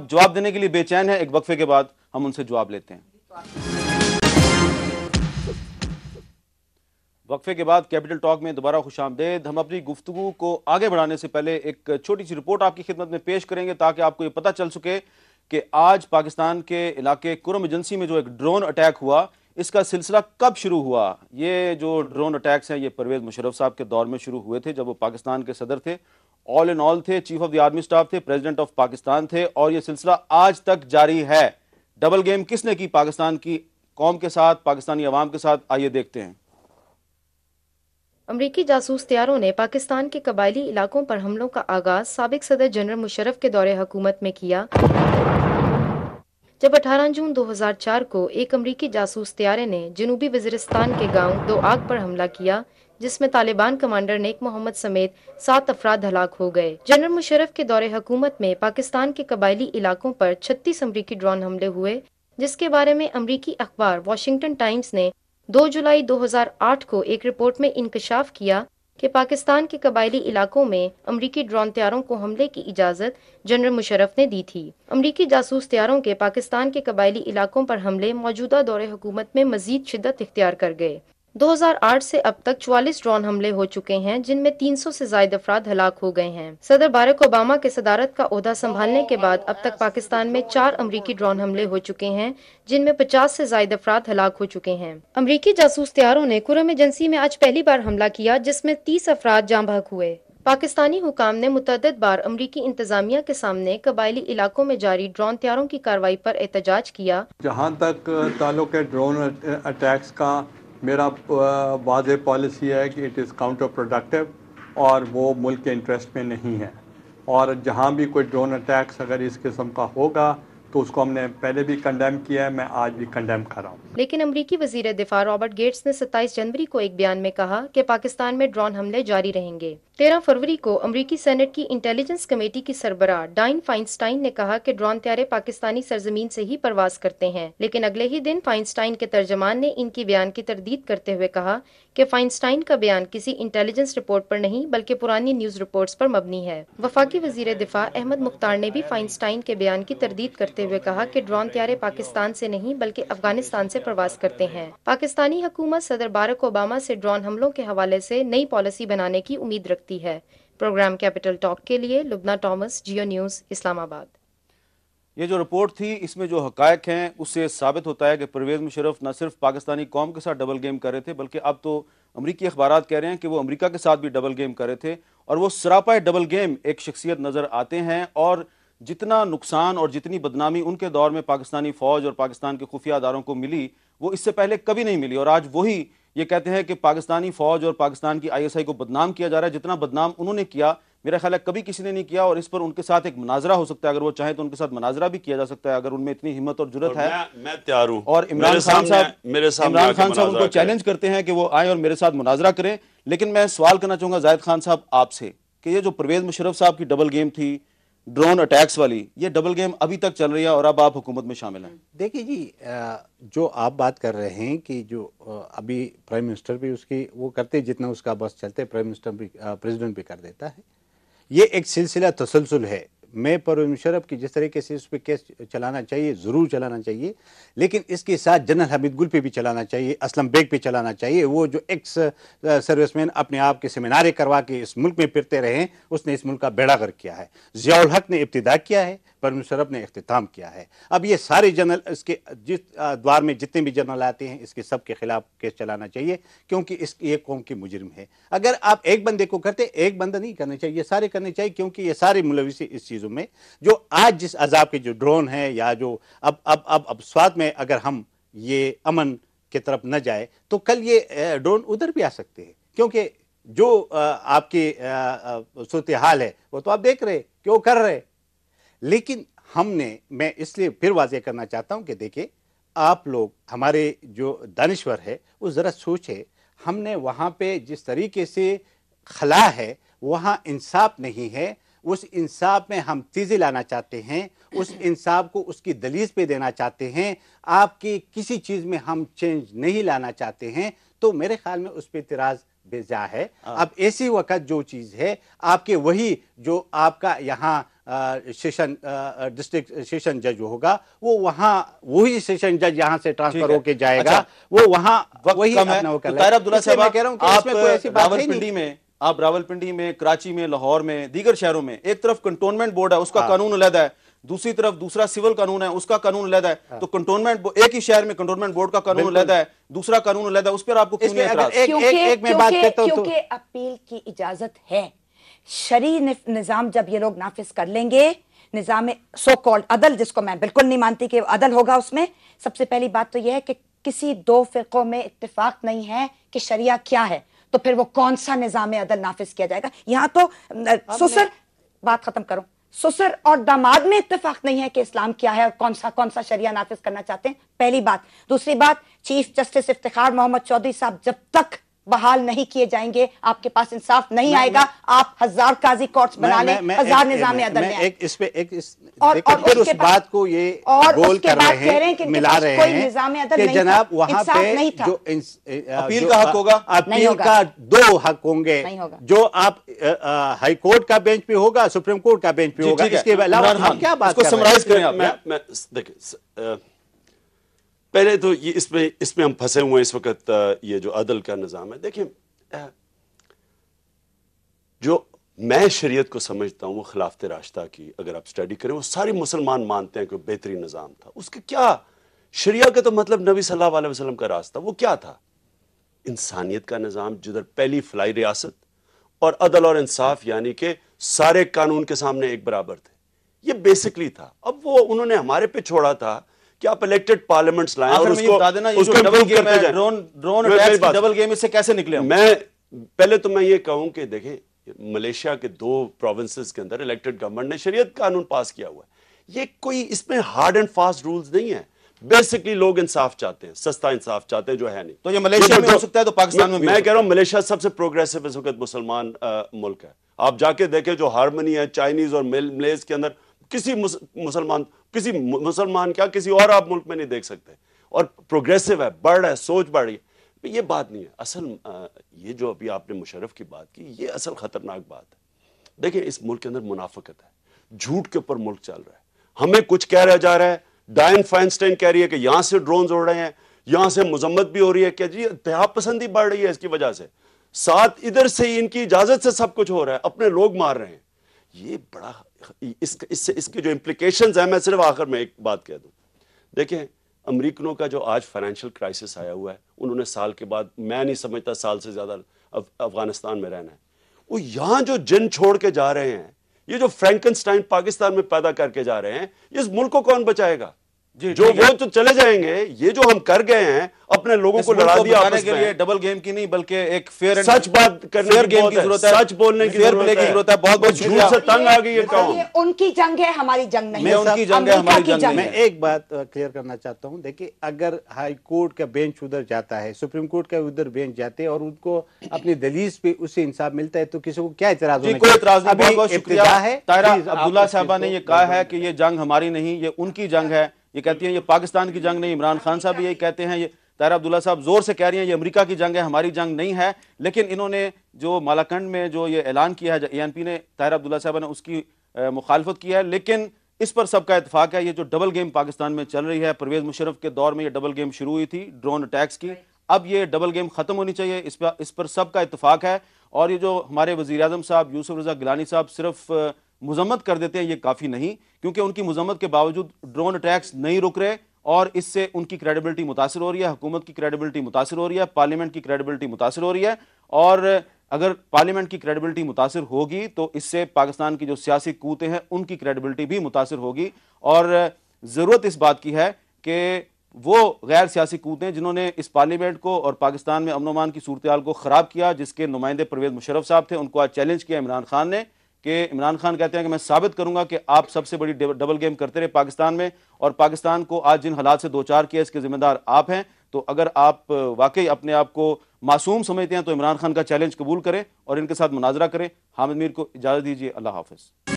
जवाब देने के लिए बेचैन है। एक वक्फे के बाद हम उनसे जवाब लेते हैं। वक्फे के बाद कैपिटल टॉक में दोबारा खुशामदेद। हम अपनी गुफ्तगू को आगे बढ़ाने से पहले एक छोटी सी रिपोर्ट आपकी खिदमत में पेश करेंगे ताकि आपको ये पता चल सके कि आज पाकिस्तान के इलाके कुरम एजेंसी में जो एक ड्रोन अटैक हुआ, इसका सिलसिला कब शुरू हुआ। ये जो ड्रोन अटैक्स हैं ये परवेज़ मुशर्रफ साहब के दौर में शुरू हुए थे, जब वो पाकिस्तान के सदर थे, ऑल इन ऑल थे, chief of the army staff थे, प्रेसिडेंट ऑफ पाकिस्तान थे, और ये सिलसिला आज तक जारी है। डबल गेम किसने की पाकिस्तान की कौम के साथ, पाकिस्तानी अवाम के साथ, आइए देखते हैं। अमरीकी जासूस तैयारों ने पाकिस्तान के कबायली इलाकों पर हमलों का आगाज साबिक सदर जनरल मुशर्रफ के दौरे हुकूमत में किया, जब 18 जून 2004 को एक अमरीकी जासूस तैयारे ने जनूबी वजीरिस्तान के गांव दो आग पर हमला किया, जिसमें तालिबान कमांडर नेक मोहम्मद समेत 7 अफराद हलाक हो गए। जनरल मुशर्रफ के दौरे हुकूमत में पाकिस्तान के कबायली इलाकों पर 36 अमरीकी ड्रोन हमले हुए, जिसके बारे में अमरीकी अखबार वाशिंगटन टाइम्स ने 2 जुलाई 2008 को एक रिपोर्ट में इंकशाफ किया कि पाकिस्तान के कबायली इलाकों में अमरीकी ड्रोन तैयारों को हमले की इजाज़त जनरल मुशर्रफ ने दी थी। अमरीकी जासूस तैयारों के पाकिस्तान के कबायली इलाकों पर हमले मौजूदा दौरे हुकूमत में मजीद शिद्दत इख्तियार कर गए। 2008 से अब तक 44 ड्रोन हमले हो चुके हैं, जिनमें 300 से ज्यादा अफराद हलाक हो गए हैं। सदर बारक ओबामा के सदारत का ओहदा संभालने के बाद अब तक पाकिस्तान में 4 अमरीकी ड्रोन हमले हो चुके हैं, जिनमें 50 से ज्यादा अफराद हलाक हो चुके हैं। अमरीकी जासूस तैयारों ने कुरम एजेंसी में आज पहली बार हमला किया, जिसमें 30 अफराद जाँ बहक हुए। पाकिस्तानी हुकाम ने मुतअद्दिद बार अमरीकी इंतजामिया के सामने कबायली इलाकों में जारी ड्रोन तैयारों की कार्रवाई पर एहतजाज किया। जहाँ तक ताल्लुक है ड्रोन अटैक्स का, मेरा वाज़ेह पॉलिसी है कि इट इज़ काउंटर प्रोडक्टिव और वो मुल्क के इंटरेस्ट में नहीं है। और जहाँ भी कोई ड्रोन अटैक्स अगर इस किस्म का होगा तो उसको हमने पहले भी कंडेम किया है, मैं आज भी कंडेम कर रहा हूँ। लेकिन अमरीकी वजीर दिफा रॉबर्ट गेट्स ने 27 जनवरी को एक बयान में कहा कि पाकिस्तान में ड्रोन हमले जारी रहेंगे। 13 फरवरी को अमरीकी सेनेट की इंटेलिजेंस कमेटी की सरबराह डाइन फाइनस्टाइन ने कहा कि ड्रोन तैयारे पाकिस्तानी सरजमीन से ही परवाज करते हैं, लेकिन अगले ही दिन फाइनस्टाइन के तर्जमान ने इनकी बयान की तरदीद करते हुए कहा कि फाइनस्टाइन का बयान किसी इंटेलिजेंस रिपोर्ट पर नहीं बल्कि पुरानी न्यूज रिपोर्ट्स पर मबनी है। वफाकी वजीर दिफा अहमद मुख्तार ने भी फाइनस्टाइन के बयान की तरदीद करते हुए कहा कि ड्रोन तैयारे पाकिस्तान से नहीं बल्कि अफगानिस्तान से प्रवास करते हैं। पाकिस्तानी हुकूमत सदर बारक ओबामा से ड्रोन हमलों के हवाले से नई पॉलिसी बनाने की उम्मीद रखती है। प्रोग्राम कैपिटल टॉक के लिए लुबना टॉमस, जियो न्यूज़, इस्लामाबाद। ये जो रिपोर्ट थी, इसमें जो हकायक हैं उससे साबित होता है कि परवेज़ मुशर्रफ न सिर्फ पाकिस्तानी कौम के साथ डबल गेम कर रहे थे, बल्कि अब तो अमरीकी अखबारात कह रहे हैं कि वो अमेरिका के साथ भी डबल गेम कर रहे थे। और वो सरापा डबल गेम एक शख्सियत नज़र आते हैं, और जितना नुकसान और जितनी बदनामी उनके दौर में पाकिस्तानी फ़ौज और पाकिस्तान के खुफिया अदारों को मिली, वो इससे पहले कभी नहीं मिली। और आज वही ये कहते हैं कि पाकिस्तानी फ़ौज और पाकिस्तान की ISI को बदनाम किया जा रहा है। जितना बदनाम उन्होंने किया, मेरा ख्याल है कभी किसी ने नहीं किया। और इस पर उनके साथ एक मुनाजरा हो सकता है, अगर वो चाहें तो उनके साथ मुनाजरा भी किया जा सकता है, अगर उनमें इतनी हिम्मत और जुर्रत है। मैं तैयार हूं। और इमरान खान साहब उनको चैलेंज करते हैं कि वो आए और मेरे साथ मुनाजरा करें। लेकिन मैं सवाल करना चाहूंगा जाहिद खान साहब आपसे कि ये जो परवेज़ मुशर्रफ साहब की डबल गेम थी, ड्रोन अटैक्स वाली, ये डबल गेम अभी तक चल रही है और अब आप हुकूमत में शामिल हैं। देखिए जी, जो आप बात कर रहे हैं कि जो अभी प्राइम मिनिस्टर भी उसकी वो करते, जितना उसका बस चलते प्राइम मिनिस्टर भी प्रेसिडेंट भी कर देता है। ये एक सिलसिला तसलसल है। मैं परवेज़ मुशर्रफ की जिस तरीके से उस पर केस चलाना चाहिए ज़रूर चलाना चाहिए, लेकिन इसके साथ जनरल हमीद गुल पे भी चलाना चाहिए, असलम बेग पे चलाना चाहिए। वो जो एक्स सर्विसमैन अपने आप के सेमिनारे करवा के इस मुल्क में फिरते रहे, उसने इस मुल्क का बेड़ा गर्क किया है। ज़ियाउल हक ने इब्तिदा किया है, परवेज़ मुशर्रफ ने इख्तिताम किया है। अब ये सारे जनरल, इसके जिस द्वार में जितने भी जनरल आते हैं, इसके सब के खिलाफ केस चलाना चाहिए, क्योंकि इस ये कौम की मुजरिम है। अगर आप एक बंदे को करते, एक बंदा नहीं करना चाहिए, ये सारे करने चाहिए, क्योंकि ये सारे मुलविस इस चीज़ों में। जो आज जिस अजाब के जो ड्रोन है, या जो अब स्वाद में अगर हम ये अमन की तरफ न जाए तो कल ये ड्रोन उधर भी आ सकते हैं, क्योंकि जो आपकी सूरत हाल है वो तो आप देख रहे क्यों कर रहे। लेकिन मैं इसलिए फिर वाज़ेह करना चाहता हूं कि देखिए, आप लोग हमारे जो दानिश्वर है वो ज़रा सोचे, हमने वहाँ पे जिस तरीके से खला है वहाँ इंसाफ नहीं है। उस इंसाफ में हम तेज़ी लाना चाहते हैं, उस इंसाफ को उसकी दलीज पे देना चाहते हैं। आपकी किसी चीज़ में हम चेंज नहीं लाना चाहते हैं, तो मेरे ख्याल में उस पर इतराज़ बेजा है। अब ऐसी वक्त जो चीज़ है आपके, वही जो आपका यहाँ सेशन डिस्ट्रिक्ट सेशन जज होगा, वो वहाँ वही सेशन जज यहाँ से ट्रांसफर होके जाएगा। वो वहाँ वही अपना वो कर लेगा। ताहिर अब्दुल्ला साहब, कह रहा हूँ कि इसमें कोई ऐसी बात नहीं। आप रावलपिंडी में, कराची में, लाहौर में, दीगर शहरों में एक तरफ कंटोनमेंट बोर्ड है, उसका कानून अलग है, दूसरी तरफ दूसरा सिविल कानून है, उसका कानून अलग है। तो कंटोनमेंट एक ही शहर में कंटोनमेंट बोर्ड का कानून अलग है, दूसरा कानून अलग है, उस पर आपको क्यों नहीं एतराज? एक मैं बात करता हूं, क्योंकि अपील की इजाजत है। शरई निजाम जब ये लोग नाफिज कर लेंगे, निजाम सो कॉल्ड अदल, जिसको मैं बिल्कुल नहीं मानती कि अदल होगा उसमें, सबसे पहली बात तो यह है कि किसी दो फिरकों में इत्तेफाक नहीं है कि शरिया क्या है, तो फिर वो कौन सा निजाम अदल नाफिज किया जाएगा? यहां तो ससुर, बात खत्म करो, ससुर और दामाद में इत्तेफाक नहीं है कि इस्लाम क्या है और कौन सा शरिया नाफिज करना चाहते हैं, पहली बात। दूसरी बात, चीफ जस्टिस इफ्तिखार मोहम्मद चौधरी साहब जब तक बहाल नहीं किए जाएंगे, आपके पास इंसाफ नहीं आएगा। आप 1000 काजी कोर्ट्स बना लें, 1000 निजाम अदल में एक इस पे एक फिर उस बात को ये गोल कर रहे हैं, मिला रहे हैं कि जनाब वहां पे जो अपील का हक होगा, अपील का 2 हक होंगे, जो आप हाई कोर्ट का बेंच पे होगा, सुप्रीम कोर्ट का बेंच पे होगा। इसके अलावा हम क्या बात को समराइज करें आप? देखिए, पहले तो ये इसमें हम फंसे हुए हैं इस वक्त, ये जो अदल का निज़ाम है। देखिए, जो मैं शरीयत को समझता हूँ वो खिलाफत रास्ता की अगर आप स्टडी करें, वो सारे मुसलमान मानते हैं कि बेहतरीन निज़ाम था। उसके क्या शरिया का तो मतलब नबी सल्लल्लाहु अलैहि वसल्लम का रास्ता, वो क्या था? इंसानियत का निज़ाम, जिधर पहली फलाई रियासत और अदल और इंसाफ, यानी कि सारे कानून के सामने एक बराबर थे, ये बेसिकली था। अब वो उन्होंने हमारे पे छोड़ा था कि आप इलेक्टेड पार्लियामेंट्स लाएं और उसको डबल गेम है, ड्रोन अटैक्स की डबल गेम, इससे कैसे निकले? मैं पहले तो मैं ये कहूं कि देखें, मलेशिया के 2 प्रोविंसेस के अंदर इलेक्टेड गवर्नमेंट ने शरीयत कानून पास किया हुआ है। ये कोई इसमें हार्ड एंड फास्ट रूल्स नहीं है। बेसिकली लोग इंसाफ चाहते हैं, सस्ता इंसाफ चाहते हैं, जो है नहीं। तो ये मलेशिया में हो सकता है, तो पाकिस्तान में भी? मैं कह रहा हूं मलेशिया सबसे प्रोग्रेसिव इस वक्त मुसलमान मुल्क है। आप जाके देखें जो हार्मनी है चाइनीज और मलेज के अंदर, किसी मुसलमान क्या किसी और आप मुल्क में नहीं देख सकते। और प्रोग्रेसिव है, बढ़ रहा है, सोच बढ़ रही है। ये बात नहीं है असल। ये जो अभी आपने मुशर्रफ की बात की, ये असल खतरनाक बात है। देखिए, इस मुल्क के अंदर मुनाफिकत है, झूठ के ऊपर मुल्क चल रहा है। हमें कुछ कह रहा जा रहा है, डायन फाइनस्टाइन कह रही है कि यहां से ड्रोन्स उड़ रहे हैं, यहां से मजम्मत भी हो रही है कि जी इत्तेहाद पसंदी बढ़ रही है इसकी वजह से, साथ इधर से इनकी इजाजत से सब कुछ हो रहा है, अपने लोग मार रहे हैं। ये बड़ा इसके जो इम्प्लीकेशंस हैं, मैं सिर्फ आखिर में एक बात कह दूं। देखिए, अमेरिकनों का जो आज फाइनेंशियल क्राइसिस आया हुआ है, उन्होंने साल के बाद, मैं नहीं समझता साल से ज्यादा अफगानिस्तान में रहना है। वो यहां जो जिन छोड़ के जा रहे हैं, ये जो फ्रैंकनस्टाइन पाकिस्तान में पैदा करके जा रहे हैं, इस मुल्क को कौन बचाएगा? जो वो तो चले जाएंगे। ये जो हम कर गए हैं, अपने लोगों को लड़ा दिया आपस के लिए, डबल गेम की नहीं बल्कि एक फेयर एंड सच बात करने की जरूरत है, सच बोलने की जरूरत है। बहुत बहुत झूठ से तंग आ गई है। उनकी जंग है, हमारी जंग नहीं है। उनकी जंग है, हमारी जंग नहीं है। मैं एक बात क्लियर करना चाहता हूं। देखिए, अगर हाई कोर्ट का बेंच उधर जाता है, सुप्रीम कोर्ट का उधर बेंच जाते हैं और उनको अपनी दलील पे उससे इंसाफ मिलता है, तो किसी को क्या इतराज होना? कोई इतराज नहीं। बहुत बहुत शुक्रिया है। ताहिरा अब्दुल्ला साहबा ने ये कहा है कि ये जंग हमारी नहीं, ये उनकी जंग है। ये कहती हैं ये पाकिस्तान की जंग नहीं। इमरान खान साहब भी यही कहते हैं। ये ताहिरा अब्दुल्ला साहब जोर से कह रही हैं ये अमेरिका की जंग है, हमारी जंग नहीं है। लेकिन इन्होंने जो मालाकंड में जो ये ऐलान किया है ANP ने, ताहिरा अब्दुल्ला साहब ने उसकी मुखालफत की है। लेकिन इस पर सबका इत्तेफाक है, ये जो डबल गेम पाकिस्तान में चल रही है, परवेज मुशर्रफ के दौर में ये डबल गेम शुरू हुई थी ड्रोन अटैक्स की, अब ये डबल गेम खत्म होनी चाहिए। इस पर सबका इत्तेफाक है। और ये जो हमारे वजीर आज़म साहब यूसुफ रज़ा गिलानी साहब सिर्फ मुजम्मत कर देते हैं, ये काफ़ी नहीं, क्योंकि उनकी मुजम्मत के बावजूद ड्रोन अटैक्स नहीं रुक रहे और इससे उनकी क्रेडिबिलिटी मुतासिर हो रही है, हुकूमत की क्रेडिबिलिटी मुतासिर हो रही है, पार्लियामेंट की क्रेडिबिलिटी मुतासिर हो रही है। और अगर पार्लियामेंट की क्रेडिबिलिटी मुतासिर होगी तो इससे पाकिस्तान की जो सियासी कूतें हैं उनकी क्रेडिबिलिटी भी मुतासिर होगी। और ज़रूरत इस बात की है कि वो गैर सियासी कूतें जिन्होंने इस पार्लियामेंट को और पाकिस्तान में अमन अमान की सूरत हाल को ख़राब किया, जिसके नुमाइंदे परवेज मुशर्रफ साहब थे, उनको आज चैलेंज किया इमरान खान ने कि इमरान खान कहते हैं कि मैं साबित करूंगा कि आप सबसे बड़ी डबल गेम करते रहे पाकिस्तान में, और पाकिस्तान को आज जिन हालात से दो चार किया इसके जिम्मेदार आप हैं। तो अगर आप वाकई अपने आप को मासूम समझते हैं तो इमरान खान का चैलेंज कबूल करें और इनके साथ मुनाजरा करें। हामिद मीर को इजाज़त दीजिए। अल्लाह हाफ़िज़।